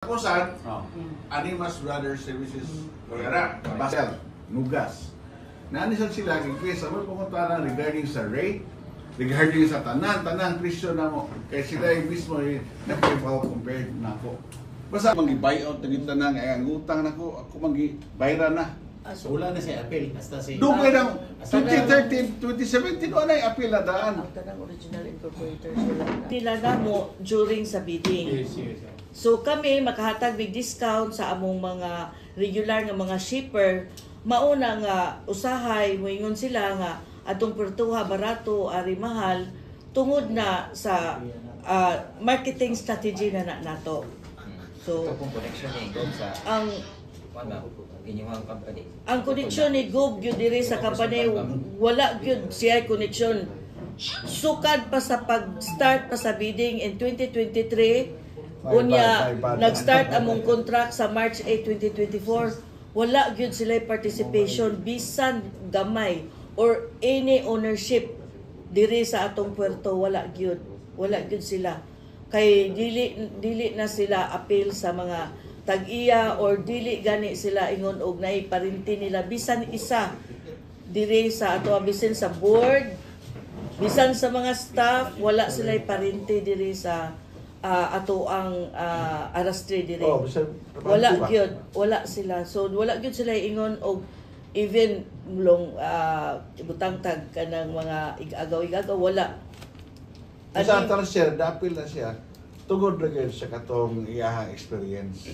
Kusan, Animas Brothers Services, Koyara, Basel, Nugas. Naanisan sila, kaya may pumunta regarding sa rate, regarding sa tanan presyo na mo. Kaya sila yung mismo nag-give-out compared na ako. Basta mag-buyout na kita na, ang utang na ko, ako mag-bayra na. So wala na siya appeal, basta si... Doon kayo ng 2013, 2017, wala yung appeal na daan. Ang tanang original incorporator sila. Nila na mo during sa bidding. Yes. So kami makahatag big discount sa among mga regular nga mga shipper. Mauna nga usahay, moingon sila nga atong pertuha barato, ari mahal, tungod na sa marketing strategy na nato. So, ito pong connection ni Gob sa inyong company. Ang connection ni Gob gyud diri sa company, wala gyud siya connection. Sukad pa sa pag-start pa sa bidding in 2023, unya nag-start among contract sa March 8, 2024. Wala gyud sila participation bisan gamay or any ownership diri sa atong puerto, wala gyud sila. Kay dili na sila appeal sa mga tag-iya or dili gani sila ingon og naay parinti nila bisan isa diri sa ato, bisan sa board, bisan sa mga staff, wala sila parinti diri sa ato ang arastre diri. Wala sila. So wala gyud sila ingon og even mulong ibutang tag kanang mga igagaw wala. Sa tertiary, dapil na siya. Tugod na kayo sa katong iyahang experience.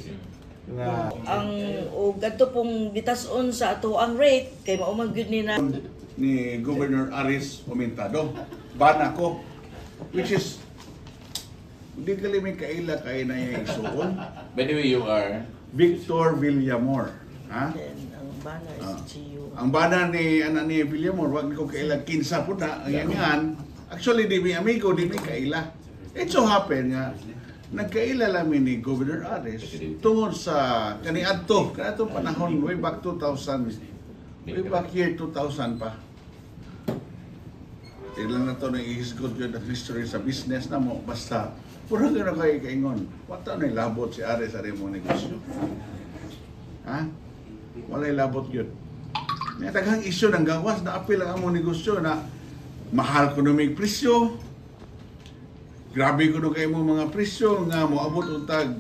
Nga, ang og adto pong bitason sa ato ang rate kay maumag gyud ni Governor Aris Umentado. Bana ko, which is hindi ka may kaila kay na yung isuon. By the way, you are? Victor Villamor. Ha? ang bana is GU. Ang bana ni Villamor, wag ko kaila kinsa po na. Yan. Actually, di may amigo, di may kaila. It so happen nga, nagkaila lamin ni Governor Aris tungod sa kaniadto panahon, way back 2000, way back year 2000 pa. Ilan na ito na ihisgot yun ang history sa business na mo, basta puro ka na kayo kaingon. Wata na ilabot si Aris sa rin mong negosyo. Ha? Wala ilabot yun. May taghang isyo ng gawas na apil ang among negosyo na mahal ko na may presyo. Grabe ko na kayo mga presyo nga moabot untag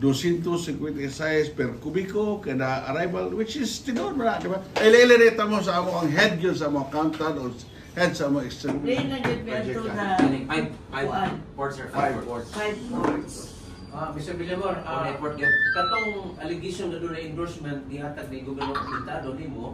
256 per kubiko kada arrival, which is tinuod mo na, di ba? Ililirita mo sa amo ang head yun sa mga accountant o head sa mga external. Play na gyud bento na 5 ports or 5 ports. 5 ports. Mr. Villamor, network katong allegation na doon na endorsement gihatag ni Governor Umentado nimo